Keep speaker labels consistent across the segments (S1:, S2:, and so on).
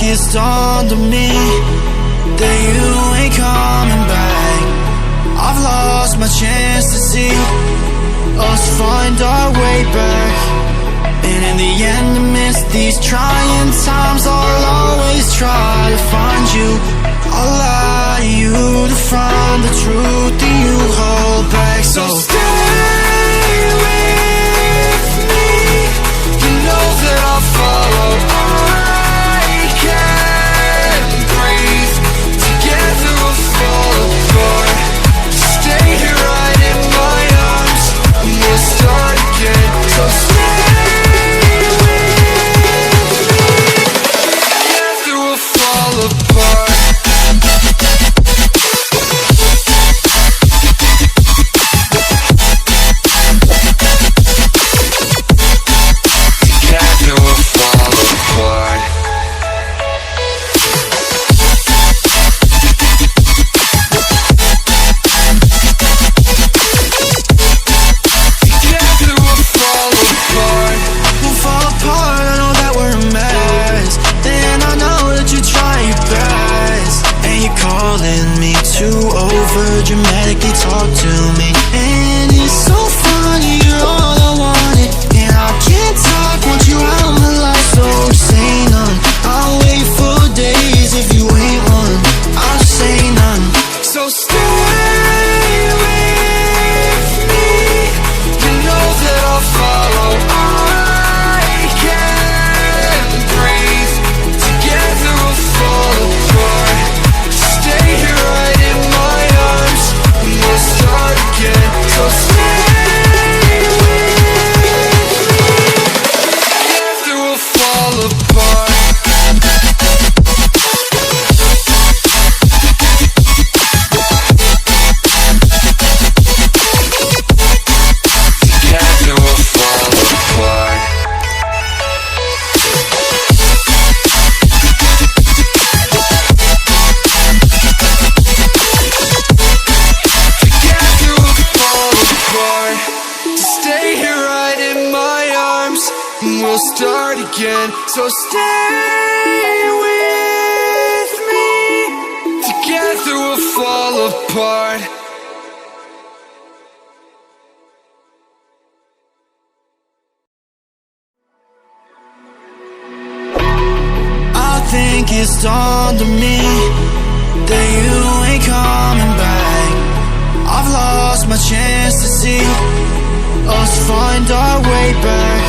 S1: it's dawned on me that you ain't coming back. I've lost my chance to see us find our way back. And in the end, amidst these trying times, I'll always try to find you. I'll allow you to find the truth that you hold back. So stay with me. You know that I'll follow. I can't breathe. Together we'll fall apart. Stay here right in my arms, and we'll start again. So stay with me. Together we'll fall apart. Dramatically talk to me, and it's so funny, you're all I wanted, and I can't talk, want you out of my life, so say none. I'll wait for days if you ain't one, I'll just say none. So stay with me. You know that I'll follow. I can't breathe. Together we'll fall apart. Stay here right in my arms, we'll start again. So stay with me. Together we'll fall apart. Together we'll fall apart. Stay here right in my arms, and we'll start again. So stay with me. Together we'll fall apart. I think it's dawned on me that you ain't coming back. I've lost my chance to see us find our way back.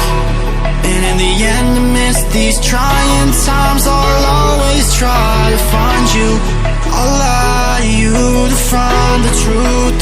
S1: And in the end, amidst these trying times, I'll always try to find you. I'll allow you to find the truth.